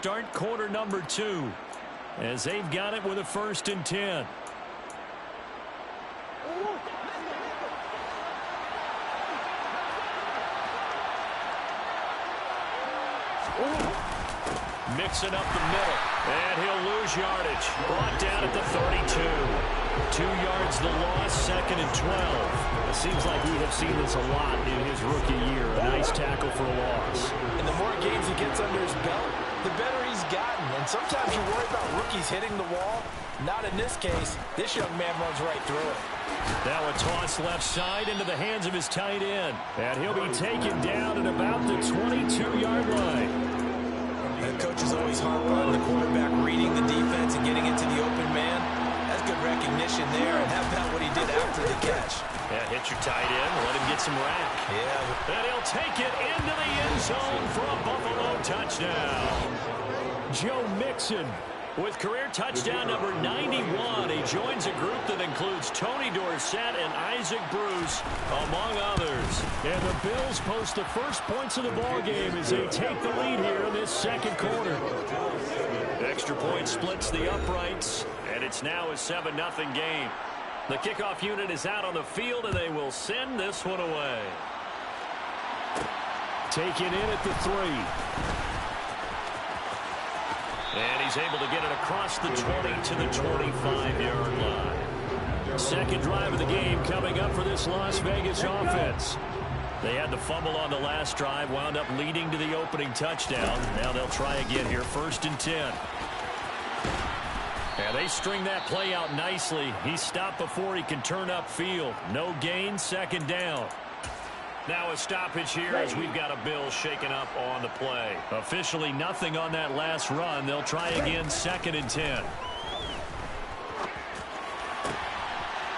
start quarter number 2 as they've got it with a 1st and 10. Mixing up the middle, and he'll lose yardage. Brought down at the 32. 2 yards the loss, 2nd and 12. It seems like we have seen this a lot in his rookie year. A nice tackle for a loss. And the more games he gets under his belt, the better he's gotten. And sometimes you worry about rookies hitting the wall. Not in this case. This young man runs right through it. Now a toss left side into the hands of his tight end. And he'll be taken down at about the 22-yard line. The coaches always harp on the quarterback reading the defense and getting into the open man. That's good recognition there, and how about what he did after the catch? Yeah, hit your tight end, let him get some rack. Yeah. And he'll take it into the end zone for a Buffalo touchdown. Joe Mixon with career touchdown number 91. He joins a group that includes Tony Dorsett and Isaac Bruce, among others. And the Bills post the first points of the ballgame as they take the lead here in this 2nd quarter. Extra point splits the uprights, and it's now a 7-0 game. The kickoff unit is out on the field, and they will send this one away. Taken in at the 3. And he's able to get it across the 20 to the 25-yard line. Second drive of the game coming up for this Las Vegas offense. They had the fumble on the last drive, wound up leading to the opening touchdown. Now they'll try again here, 1st and 10. And they string that play out nicely. He's stopped before he can turn upfield. No gain, 2nd down. Now a stoppage here as we've got a Bill shaken up on the play. Officially nothing on that last run. They'll try again, 2nd and 10.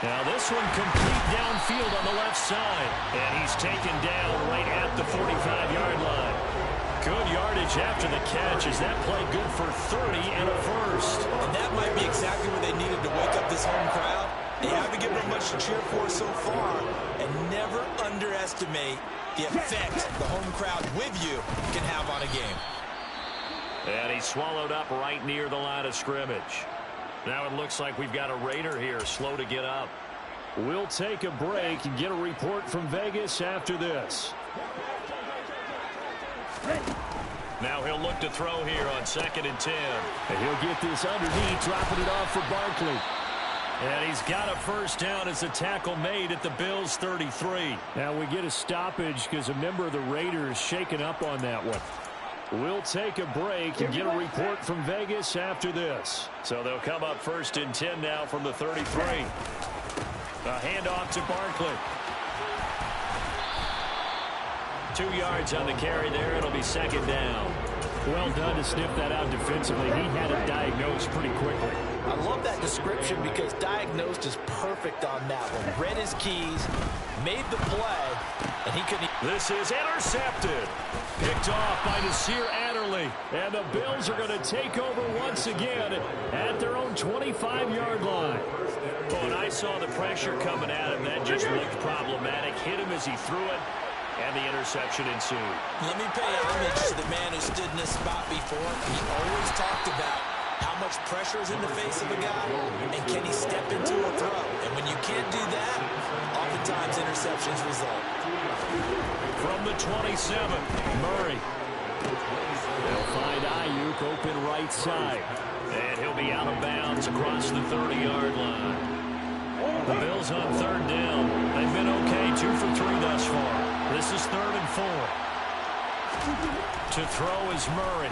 Now this one complete downfield on the left side. And he's taken down right at the 45-yard line. Good yardage after the catch. Is that play good for 30 and a 1st? And that might be exactly what they needed to wake up this home crowd. They haven't given them much to cheer for so far, and never underestimate the effect the home crowd with you can have on a game. And he's swallowed up right near the line of scrimmage. Now it looks like we've got a Raider here, slow to get up. We'll take a break and get a report from Vegas after this. Now he'll look to throw here on 2nd and 10. And he'll get this underneath, dropping it off for Barkley. And he's got a 1st down as a tackle made at the Bills' 33. Now we get a stoppage because a member of the Raiders shaken up on that one. We'll take a break and get a report from Vegas after this. So they'll come up 1st and 10 now from the 33. A handoff to Barkley. 2 yards on the carry there. It'll be 2nd down. Well done to sniff that out defensively. He had it diagnosed pretty quickly. I love that description because diagnosed is perfect on that one. Read his keys, made the play, and he couldn't. This is intercepted. Picked off by Nasir Adderley. And the Bills are going to take over once again at their own 25-yard line. Oh, and I saw the pressure coming at him. That just looked problematic. Hit him as he threw it. And the interception ensued. Let me pay homage to the man who stood in this spot before. He always talked about how much pressure is in the face of a guy, and can he step into a throw. And when you can't do that, oftentimes interceptions result. From the 27, Murray. They'll find Ayuk open right side. And he'll be out of bounds across the 30-yard line. The Bills on 3rd down. They've been okay, 2 for 3 thus far. This is 3rd and 4. To throw is Murray.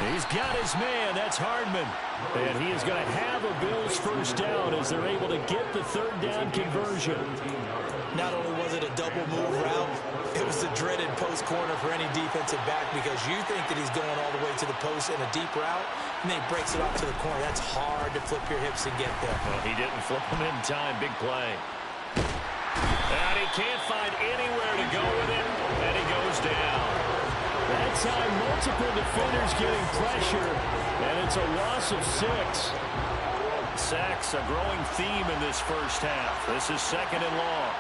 He's got his man. That's Hardman. And he is going to have a Bills 1st down as they're able to get the 3rd down conversion. Not only was it a double move route, it was a dreaded post corner for any defensive back because you think that he's going all the way to the post in a deep route, and then he breaks it off to the corner. That's hard to flip your hips and get there. Well, he didn't flip him in time. Big play. And he can't find anywhere to go with it, and he goes down. That time, multiple defenders getting pressure, and it's a loss of 6. Sacks, a growing theme in this 1st half. This is 2nd and long.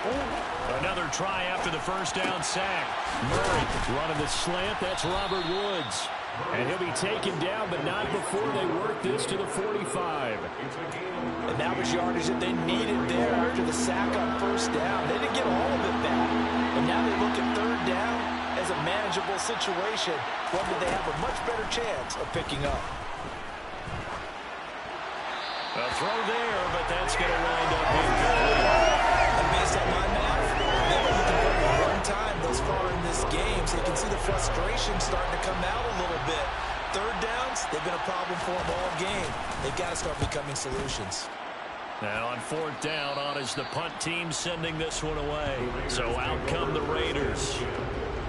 A Another try after the first down sack. Murray running the slant. That's Robert Woods. And he'll be taken down, but not before they work this to the 45. And that was yardage that they needed there after the sack on first down. They didn't get all of it back. And now they look at third down as a manageable situation, one that they have a much better chance of picking up. A throw there, but that's going to wind up incomplete. And based on my math, they've only converted one time thus far in this game, so you can see the frustration starting to come out a little bit. Third downs, they've been a problem for them all game. They've got to start becoming solutions. Now on fourth down, on is the punt team sending this one away. So out come the Raiders.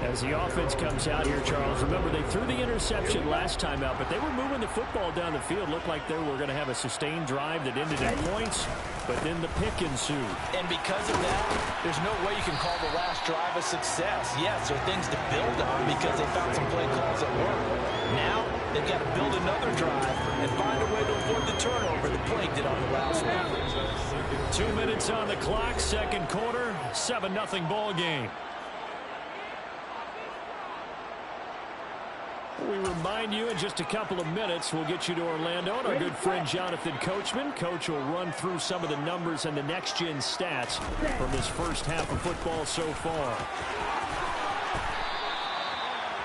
As the offense comes out here, Charles, remember they threw the interception last time out, but they were moving the football down the field. Looked like they were going to have a sustained drive that ended in points, but then the pick ensued. And because of that, there's no way you can call the last drive a success. Yes, there are things to build on because they found some play calls that work. Now, they've got to build another drive and find a way to avoid the turnover the play did on the last one. 2 minutes on the clock, second quarter, 7-0 ball game. We remind you in just a couple of minutes, we'll get you to Orlando and our good friend Jonathan Coachman. Coach will run through some of the numbers and the next-gen stats from this first half of football so far.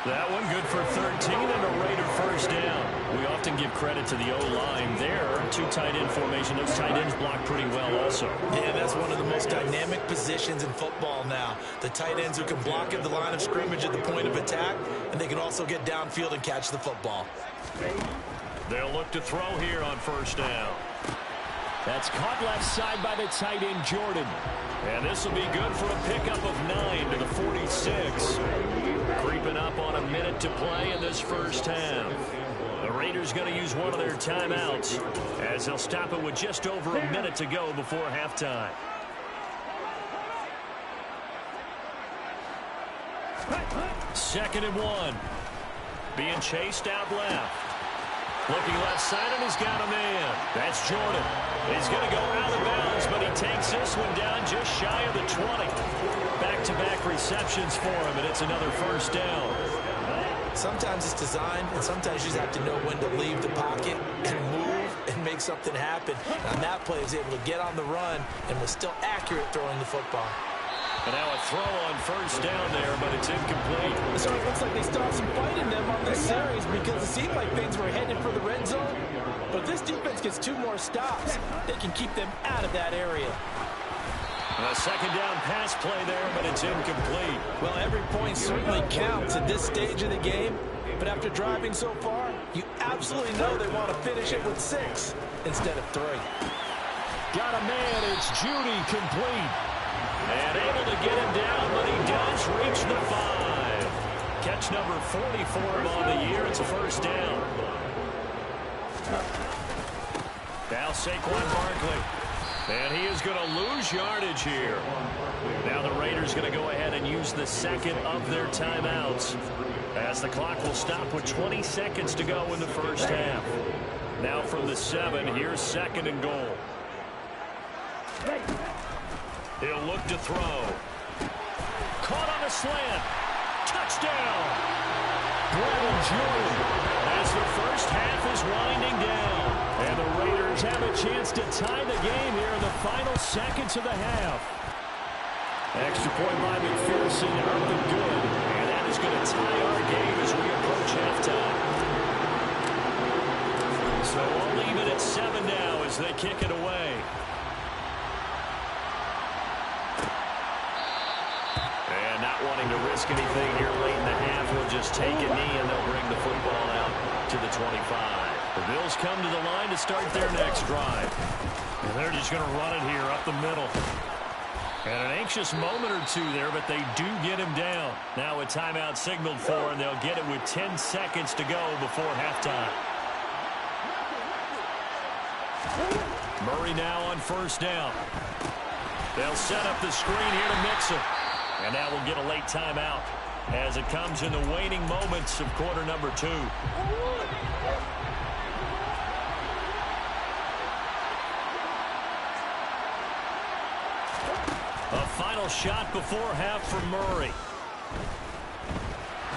That one good for 13 and a Raider first down. We often give credit to the O-line there. Two tight end formation. Those tight ends block pretty well also. Yeah, that's one of the most dynamic positions in football now. The tight ends who can block at the line of scrimmage at the point of attack, and they can also get downfield and catch the football. They'll look to throw here on first down. That's caught left side by the tight end, Jordan. And this will be good for a pickup of 9 to the 46. Creeping up on a minute to play in this first half. The Raiders going to use one of their timeouts as they'll stop it with just over a minute to go before halftime. Second and 1. Being chased out left. Looking left side, and he's got a man. That's Jordan. He's going to go out of bounds, but he takes this one down just shy of the 20. Back-to-back receptions for him, and it's another first down. Sometimes it's designed, and sometimes you just have to know when to leave the pocket and move and make something happen. And on that play, he was able to get on the run and was still accurate throwing the football. And now a throw on first down there, but it's incomplete. So it looks like they still have some fight in them on this series because it seemed like things were headed for the red zone. But if this defense gets 2 more stops, they can keep them out of that area. A second down pass play there, but it's incomplete. Well, every point certainly counts at this stage of the game. But after driving so far, you absolutely know they want to finish it with 6 instead of 3. Got a man. It's Judy complete. And able to get him down, but he does reach the 5. Catch number 40 for him on the year. It's a first down. Now Saquon Barkley. And he is going to lose yardage here. Now the Raiders going to go ahead and use the second of their timeouts, as the clock will stop with 20 seconds to go in the first half. Now from the 7, here's second and goal. He'll look to throw. Caught on a slant. Touchdown. Brevin Jordan as the first half is winding down. And the Raiders have a chance to tie the game here in the final seconds of the half. Extra point by McPherson, up and good. And that is going to tie our game as we approach halftime. So we'll leave it at 7 now as they kick it away. And not wanting to risk anything here late in the half, he'll just take a knee and they'll bring the football out to the 25. The Bills come to the line to start their next drive. And they're just going to run it here up the middle. And an anxious moment or two there, but they do get him down. Now a timeout signaled for, and they'll get it with 10 seconds to go before halftime. Murray now on first down. They'll set up the screen here to Mixon. And now we'll get a late timeout as it comes in the waning moments of quarter number 2. A final final shot before half for Murray.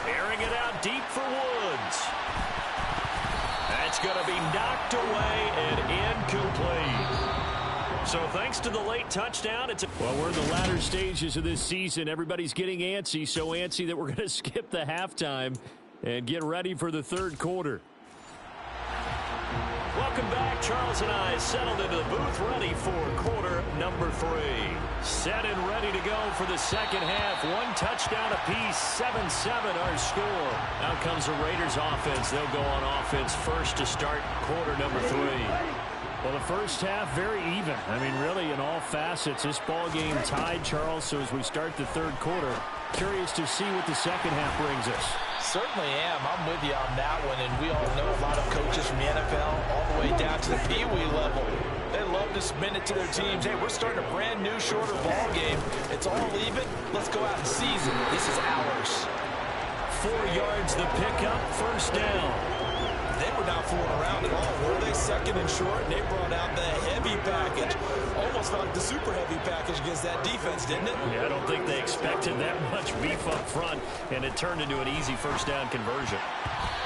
Airing it out deep for Woods. That's going to be knocked away and incomplete. So thanks to the late touchdown, well, we're in the latter stages of this season. Everybody's getting antsy, so antsy that we're going to skip the halftime and get ready for the third quarter. Welcome back. Charles and I settled into the booth, ready for quarter number 3. Set and ready to go for the second half. One touchdown apiece, 7-7 our score. Out comes the Raiders offense. They'll go on offense first to start quarter number 3. Well, the first half, very even. I mean, really, in all facets, this ball game tied, Charles. So as we start the third quarter, curious to see what the second half brings us. Certainly am. I'm with you on that one. And we all know a lot of coaches from the NFL all the way down to the Pee Wee level. They love to spin it to their teams. Hey, we're starting a brand new, shorter ball game. It's all even. Let's go out and seize it. This is ours. 4 yards the pickup, first down. They were not fooling around at all, were they? Second and short, and they brought out the heavy package. Almost like the super heavy package against that defense, didn't it? Yeah, I don't think they expected that much beef up front, and it turned into an easy first down conversion.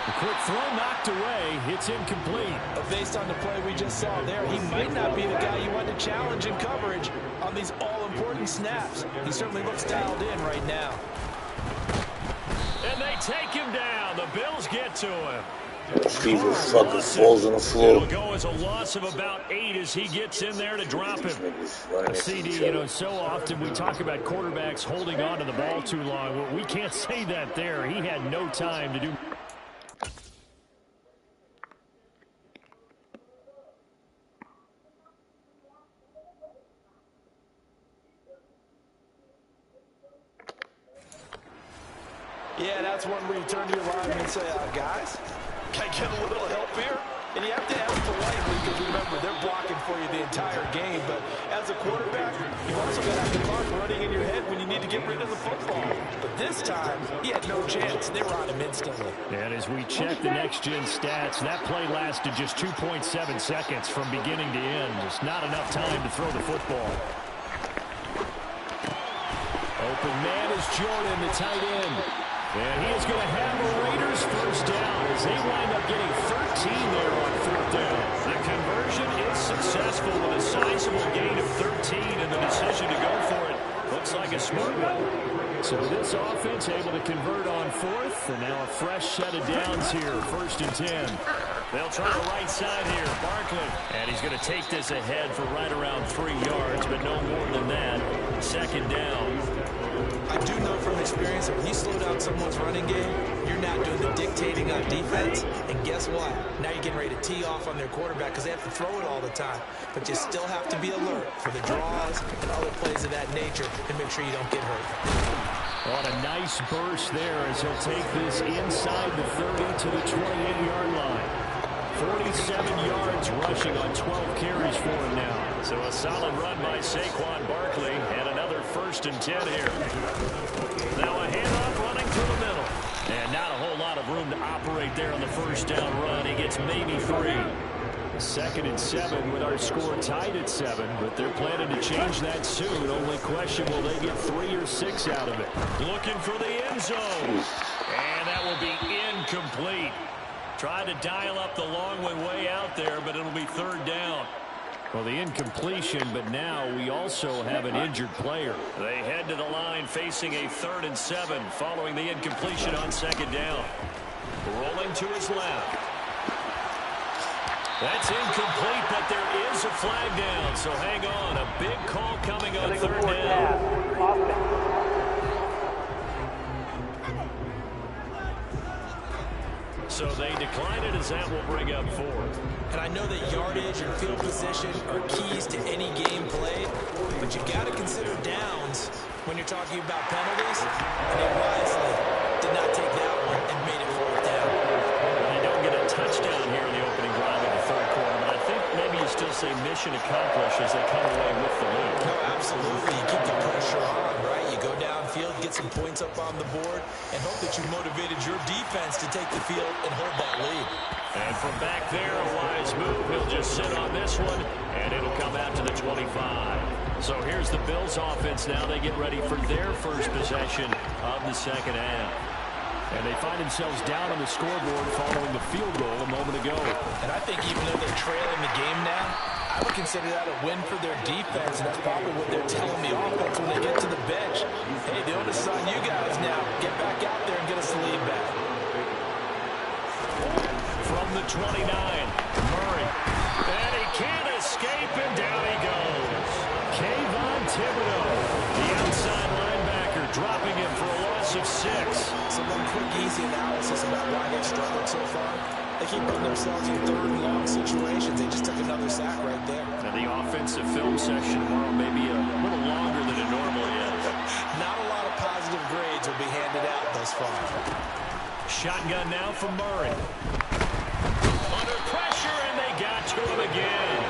The quick throw knocked away. It's incomplete. But based on the play we just saw there, he might not be the guy you want to challenge in coverage on these all-important snaps. He certainly looks dialed in right now. And they take him down. The Bills get to him. Fever fucking falls on the floor. It'll go as a loss of about 8 as he gets in there to drop him. CD, you know, so often we talk about quarterbacks holding on to the ball too long. Well, we can't say that there. He had no time to do. Yeah, that's one where you turn to your lineman and say, guys, can I get a little help here? And you have to ask politely because, remember, they're blocking for you the entire game. But as a quarterback, you've also got to have the clock running in your head when you need to get rid of the football. But this time, he had no chance. They were on him instantly. And as we check the next-gen stats, that play lasted just 2.7 seconds from beginning to end. Just not enough time to throw the football. Open man is Jordan, the tight end. And he is going to have the Raiders first down as they wind up getting 13 there on fourth down. The conversion is successful with a sizable gain of 13, and the decision to go for it looks like a smart one. So this offense able to convert on fourth, and now a fresh set of downs here, first and 10. They'll try the right side here, Barkley. And he's going to take this ahead for right around 3 yards, but no more than that. Second down. I do know from experience that when you slow down someone's running game, you're not doing the dictating on defense. And guess what? Now you're getting ready to tee off on their quarterback because they have to throw it all the time. But you still have to be alert for the draws and other plays of that nature and make sure you don't get hurt. On a nice burst there as he'll take this inside the 30 to the 28-yard line. 47 yards rushing on 12 carries for him now. So a solid run by Saquon Barkley and another first and 10 here. Now a handoff running through the middle. And not a whole lot of room to operate there on the first down run. He gets maybe 3. Second and 7 with our score tied at 7, but they're planning to change that soon. Only question, will they get 3 or 6 out of it? Looking for the end zone. And that will be incomplete. Tried to dial up the long one way out there, but it'll be third down. Well, the incompletion, but now we also have an injured player. They head to the line facing a 3rd and 7 following the incompletion on second down. Rolling to his left. That's incomplete, but there is a flag down, so hang on. A big call coming on third down. So they decline it as that will bring up 4. And I know that yardage and field position are keys to any game played, but you got to consider downs when you're talking about penalties, and they wisely did not take that one and made it 4th down. They don't get a touchdown here in the opening drive of the third quarter, but I think maybe you still say mission accomplished as they come away with the lead. No, absolutely. You keep the pressure on, right? You go downfield, get some points up on the board, and hope that you motivated your defense to take the field and hold that lead. And from back there, a wise move. He'll just sit on this one, and it'll come out to the 25. So here's the Bills offense now. They get ready for their first possession of the second half. And they find themselves down on the scoreboard following the field goal a moment ago. And I think even though they're trailing the game now, I would consider that a win for their defense, and that's probably what they're telling the offense when they get to the bench. Hey, the onus is on you guys now. Get back out there and get us the lead back. From the 29, Murray. And he can't escape, and down he goes. Kayvon Thibodeau, the outside linebacker, dropping him for a loss of 6. So one quick, easy analysis about why they've struggled so far. They keep putting themselves in third and long situations. They just took another sack right there. Now the offensive film session tomorrow may be a little longer than it normally is. Not a lot of positive grades will be handed out thus far. Shotgun now from Murray. Under pressure, and they got to him again.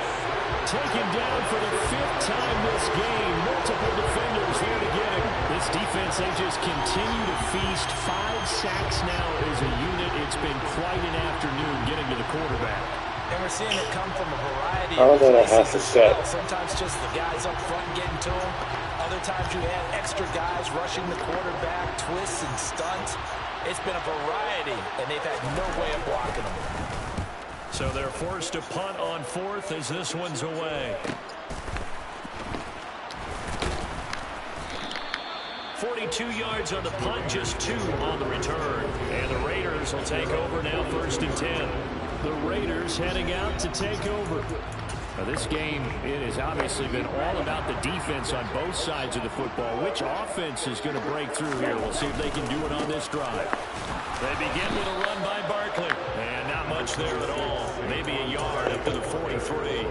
Taken down for the 5th time this game. Multiple defenders there to get him. This defense, they just continue to feast. 5 sacks now as a unit. It's been quite an afternoon getting to the quarterback. And we're seeing it come from a variety I of don't know places half a as set. well. Sometimes just the guys up front getting to him. Other times you have extra guys rushing the quarterback, twists and stunts. It's been a variety, and they've had no way of blocking them. So they're forced to punt on 4th as this one's away. 42 yards on the punt, just 2 on the return. And the Raiders will take over now, 1st and 10. The Raiders heading out to take over. Now this game, it has obviously been all about the defense on both sides of the football. Which offense is going to break through here? We'll see if they can do it on this drive. They begin with a run by Barkley. And not much there at all. Maybe a yard up to the 43.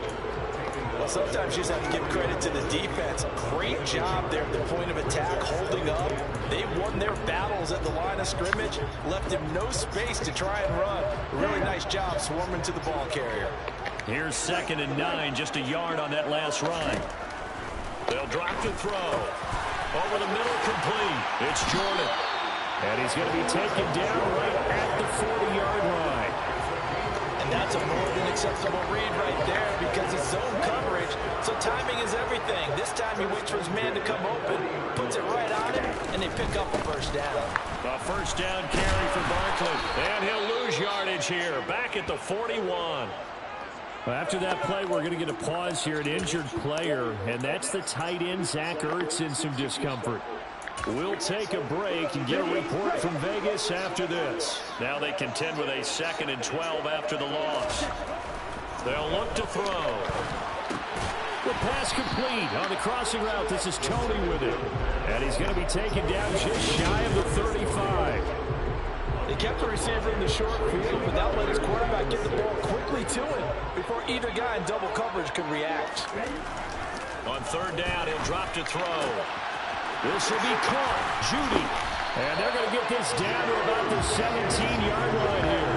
Well, sometimes you just have to give credit to the defense. Great job there at the point of attack, holding up. They won their battles at the line of scrimmage, left him no space to try and run. Really nice job swarming to the ball carrier. Here's 2nd and 9, just a yard on that last run. They'll drop to throw. Over the middle, complete. It's Jordan. And he's going to be taken down right at the 40-yard line. And that's a more than acceptable read right there because it's zone coverage, so timing is everything. This time he waits for his man to come open, puts it right on him, and they pick up a first down. A first down carry for Barkley. And he'll lose yardage here, back at the 41. Well, after that play, we're going to get a pause here, an injured player, and that's the tight end, Zach Ertz, in some discomfort. We'll take a break and get a report from Vegas after this. Now they contend with a 2nd and 12 after the loss. They'll look to throw. The pass complete on the crossing route. This is Tony with it. And he's going to be taken down just shy of the 35. They kept the receiver in the short field, but that let his quarterback get the ball quickly to him before either guy in double coverage could react. On 3rd down, he'll drop to throw. This will be caught. Judy. And they're going to get this down to about the 17-yard line here.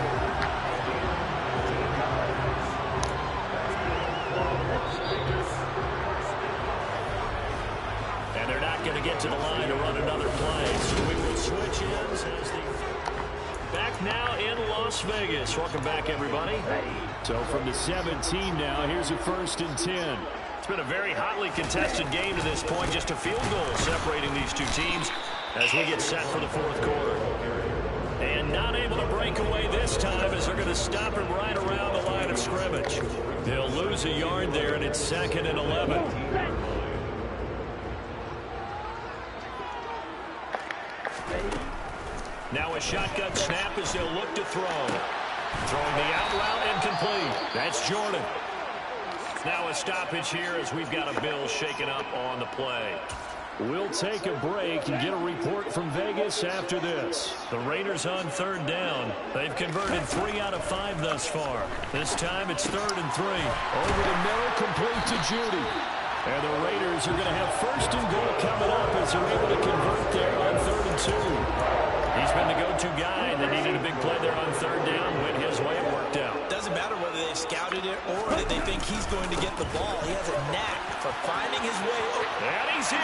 And they're not going to get to the line to run another play. So we will switch ends as the... Back now in Las Vegas. Welcome back, everybody. So from the 17 now, here's a 1st and 10. It's been a very hotly contested game to this point. Just a field goal separating these two teams as we get set for the 4th quarter. And not able to break away this time as they're going to stop him right around the line of scrimmage. They'll lose a yard there, and it's 2nd and 11. Now a shotgun snap as they'll look to throw. Throwing the out route incomplete. That's Jordan. Now a stoppage here as we've got a Bill shaken up on the play. We'll take a break and get a report from Vegas after this. The Raiders on 3rd down. They've converted 3 out of 5 thus far. This time it's 3rd and 3. Over the middle, complete to Judy. And the Raiders are going to have 1st and goal coming up as they're able to convert there on 3rd and 2. He's been the go-to guy, and they needed a big play there on 3rd down. Went his way, it worked out. Doesn't matter whether they scouted it or that they think he's going to get the ball. He has a knack for finding his way open. And he's in.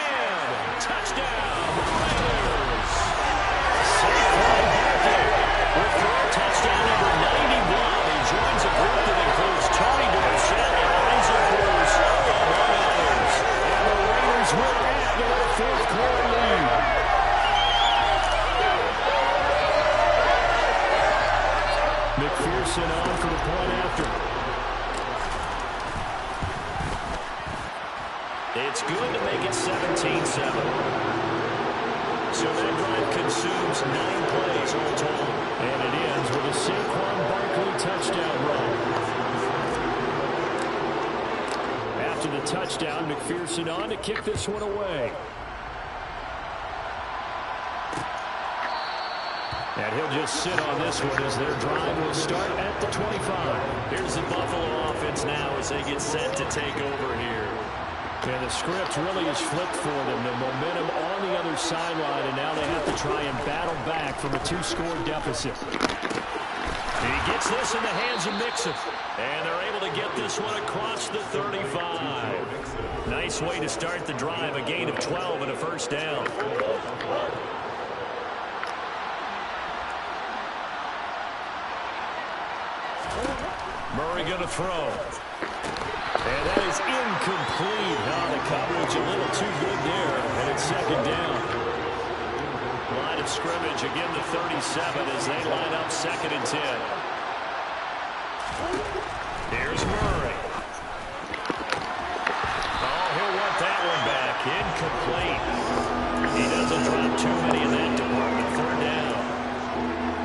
Touchdown, Raiders. Saquon Barkley with touchdown number 91. He joins a group that includes Tony Dorsett and Isaac Bruce, among others. And the McPherson on for the point after. It's good to make it 17-7. So that drive consumes 9 plays all total. And it ends with a Saquon Barkley touchdown run. After the touchdown, McPherson on to kick this one away. And he'll just sit on this one as their drive will start at the 25. Here's the Buffalo offense now as they get set to take over here. And the script really is flipped for them. The momentum on the other sideline, and now they have to try and battle back from a 2-score deficit. He gets this in the hands of Mixon. And they're able to get this one across the 35. Nice way to start the drive. A gain of 12 and a first down. Murray going to throw. And that is incomplete. The coverage a little too good there, and it's second down. Line of scrimmage, again the 37 as they line up 2nd and 10. Here's Murray. Oh, he'll want that one back. Incomplete. He doesn't drop too many in that department. 3rd down.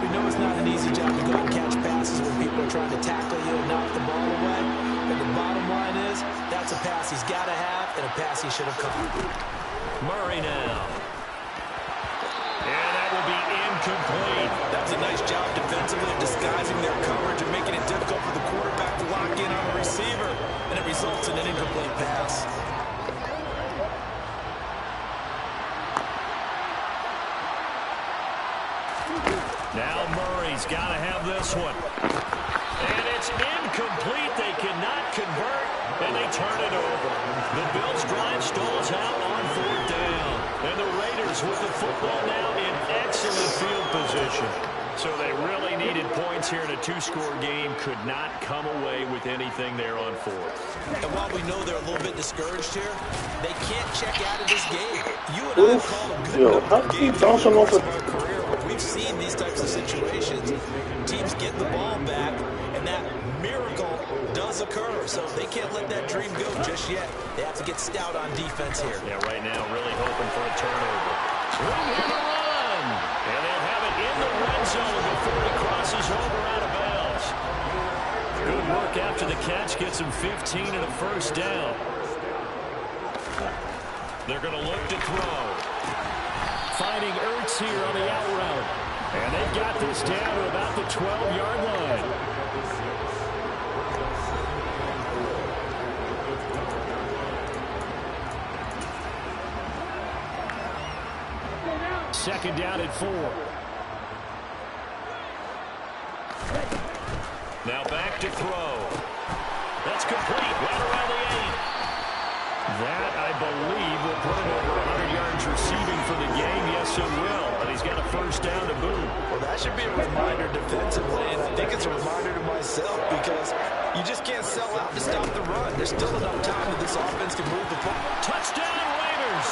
We know it's not an easy job to go and catch passes when people are trying to tackle you and knock the ball away. But the bottom line is, that's a pass he's got to have and a pass he should have caught. Murray now. And that will be incomplete. That's a nice job defensively of disguising their coverage and making it difficult for the quarterback to lock in on the receiver. And it results in an incomplete pass. Now Murray's got to have this one. And it's incomplete. They cannot convert, and they turn it over. The Bills' drive stalls out on 4th down. And the Raiders with the football now in excellent field position. So they really needed points here in a 2-score game. Could not come away with anything there on 4th. And while we know they're a little bit discouraged here, they can't check out of this game. You and I have called a good number of games over the course of our career where we've seen these types of situations. Teams get the ball back, and that miracle does occur. So they can't let that dream go just yet. They have to get stout on defense here. Yeah, right now really hoping for a turnover. Room here to run. And they'll have it in the red zone before he crosses over out of bounds. Good work after the catch. Gets him 15 and a first down. They're going to look to throw. Finding Ertz here on the out route. And they've got this down to about the 12-yard line. Second down at 4. Now back to throw. That's complete. Right around the 8. That, I believe, will put him over 100 yards receiving for the game. Yes, it will. But he's got a first down to boot. Well, that should be a reminder defensively, and I think it's a reminder to myself because you just can't sell out to stop the run. There's still enough time that this offense can move the ball. Touchdown, Raiders!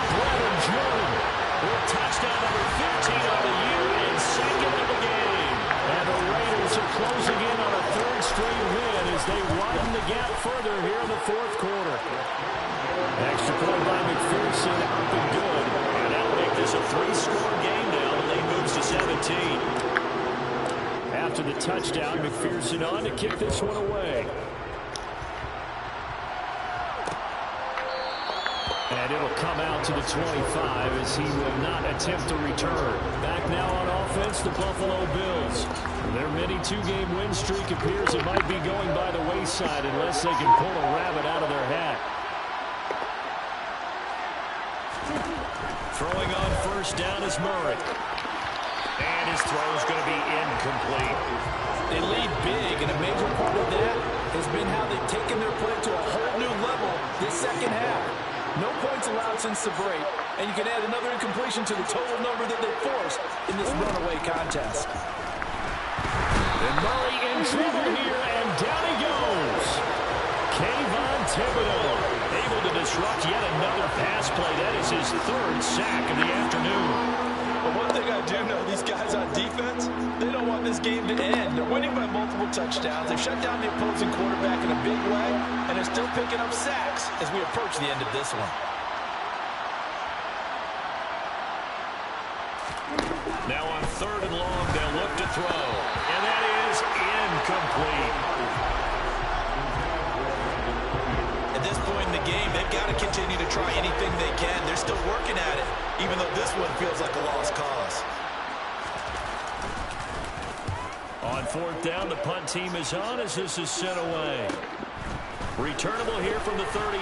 Brandon Jordan with touchdown number 15 on the year and 2nd of the game. And the Raiders are closing in on a 3rd straight win as they widen the gap further here in the 4th quarter. Extra point by McPherson, up and good. And that'll make this a 3-score game now. The lead moves to 17. After the touchdown, McPherson on to kick this one away. And it'll come out to the 25 as he will not attempt to return. Back now on offense, the Buffalo Bills. Their mini 2-game win streak appears it might be going by the wayside unless they can pull a rabbit out of their hat. Throwing on first down is Murray. And his throw is going to be incomplete. They lead big, and a major part of that has been how they've taken their play to a whole new level this second half. No points allowed since the break, and you can add another incompletion to the total number that they forced in this runaway contest. And Murray in trouble here, and down he goes. Kayvon Thibodeau able to disrupt yet another pass play. That is his 3rd sack of the afternoon. But one thing I do know, these guys on defense, they don't want this this game to end. They're winning by multiple touchdowns. They've shut down the opposing quarterback in a big way, and they're still picking up sacks as we approach the end of this one. Now on 3rd and long, they'll look to throw. And that is incomplete. At this point in the game, they've got to continue to try anything they can. They're still working at it, even though this one feels like a lost cause. On 4th down, the punt team is on as this is sent away. Returnable here from the 38.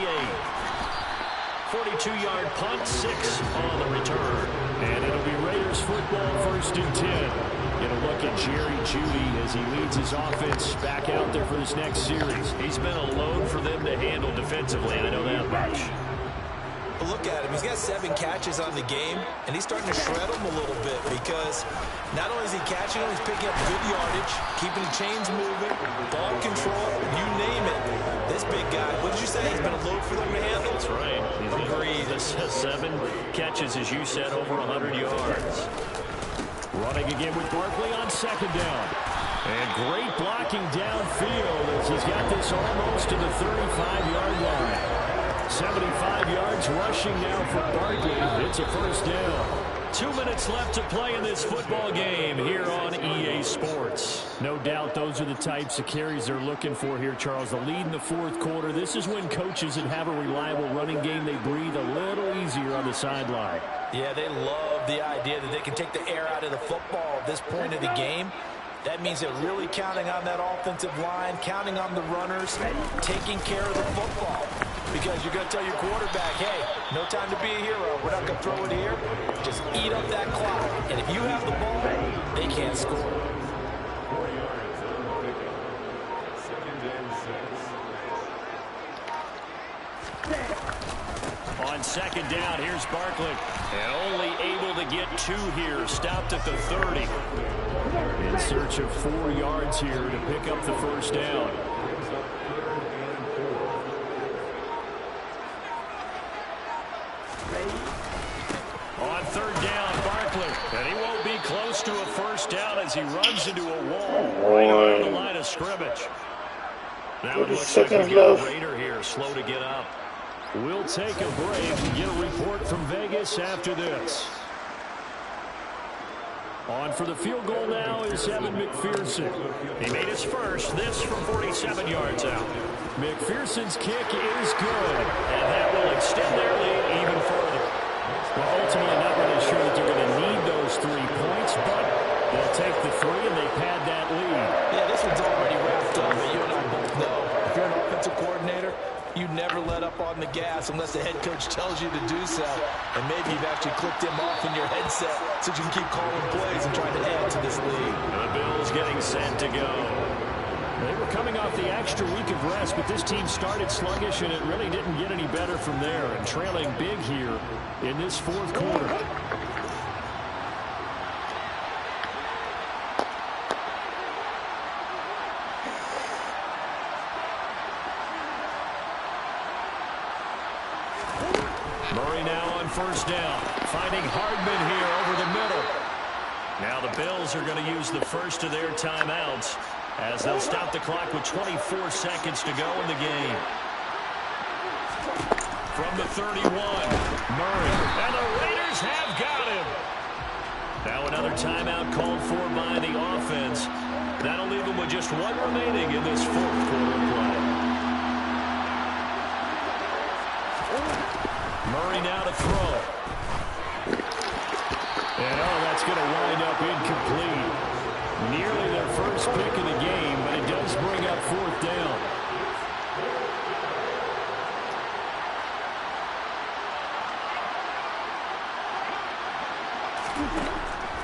42-yard punt, 6 on the return. And it'll be Raiders football, 1st and 10. Get a look at Jerry Jeudy as he leads his offense back out there for this next series. He's been a load for them to handle defensively, I know that much. But look at him. He's got 7 catches on the game, and he's starting to shred them a little bit because not only is he catching them, he's picking up good yardage, keeping the chains moving, ball control, you name it. This big guy, what did you say? He's been a load for them to handle? That's right. Agreed. 7 catches, as you said, over 100 yards. Running again with Barkley on 2nd down. And great blocking downfield as he's got this almost to the 35-yard line. 75 yards rushing now for Barkley. It's a 1st down. 2 minutes left to play in this football game here on EA Sports. No doubt those are the types of carries they're looking for here, Charles. The lead in the 4th quarter. This is when coaches that have a reliable running game, they breathe a little easier on the sideline. Yeah, they love the idea that they can take the air out of the football at this point of the game. That means they're really counting on that offensive line, counting on the runners, taking care of the football. Because you're going to tell your quarterback, hey, no time to be a hero. We're not going to throw it here. Just eat up that clock. And if you have the ball, they can't score. On 2nd down, here's Barkley. And only able to get 2 here. Stopped at the 30. In search of 4 yards here to pick up the 1st down. On 3rd down, Barkley. And he won't be close to a 1st down as he runs into a wall right on the line of scrimmage. Now it looks like we get a Raider here, slow to get up. We'll take a break and get a report from Vegas after this. On for the field goal now is Evan McPherson. He made his first, this from 47 yards out. McPherson's kick is good, and that will extend their lead even further. Well, ultimately not really sure that they're going to need those 3 points, but they'll take the 3 and they pad that lead. Yeah, this one's already wrapped up, but you and I both know if you're an offensive coordinator, you never let up on the gas unless the head coach tells you to do so. And maybe you've actually clicked him off in your headset so you can keep calling plays and trying to add to this lead. And the Bills getting set to go. They were coming off the extra week of rest, but this team started sluggish, and it really didn't get any better from there. And trailing big here in this 4th quarter. Murray now on 1st down, finding Hardman here over the middle. Now the Bills are going to use the first of their timeouts as they'll stop the clock with 24 seconds to go in the game. From the 31, Murray, and the Raiders have got him. Now another timeout called for by the offense. That'll leave them with just 1 remaining in this 4th quarter play. Murray now to throw. And that's going to wind up incomplete. Nearly their first pick of the game, but it does bring up 4th down.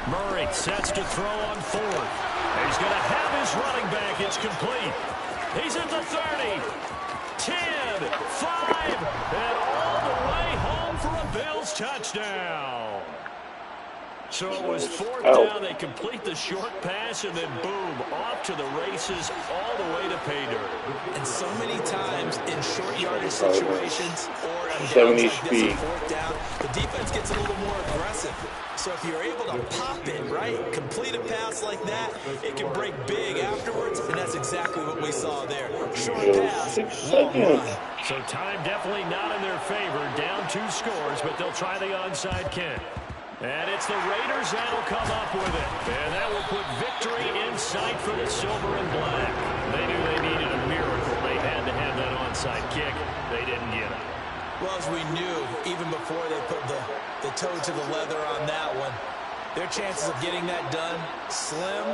Murray sets to throw on 4th. He's going to have his running back. It's complete. He's at the 30. 10, 5, and all the way home for a Bills touchdown. So it was 4th down. They complete the short pass, and then boom, off to the races all the way to pay dirt. And so many times in short yardage situations or a on 70 downs like this speed. on fourth down, the defense gets a little more aggressive. So if you're able to pop it, right, complete a pass like that, it can break big afterwards, and that's exactly what we saw there. Short Yo, pass, 6 long seconds. run. So time definitely not in their favor. Down 2 scores, but they'll try the onside kick. And it's the Raiders that'll come up with it. And that will put victory in sight for the silver and black. They knew they needed a miracle. They had to have that onside kick. They didn't get it. Well, as we knew, even before they put the toe to the leather on that one, their chances of getting that done, slim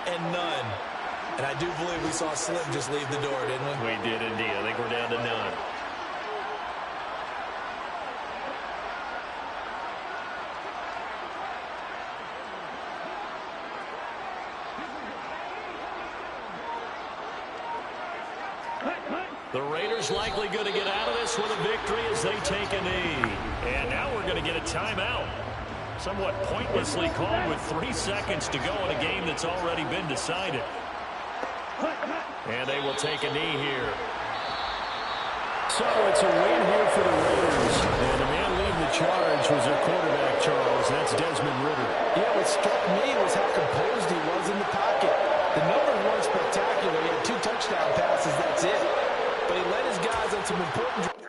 and none. And I do believe we saw Slim just leave the door, didn't we? We did indeed. I think we're down to none. The Raiders likely going to get out of this with a victory as they take a knee. And now we're going to get a timeout. Somewhat pointlessly called with 3 seconds to go in a game that's already been decided. And they will take a knee here. So it's a win here for the Raiders. And the man leading the charge was their quarterback, Charles. That's Desmond Ridder. Yeah, what struck me was how composed he was in the pocket. The numbers weren't spectacular. He had 2 touchdown passes, that's it. But he led his guys on some important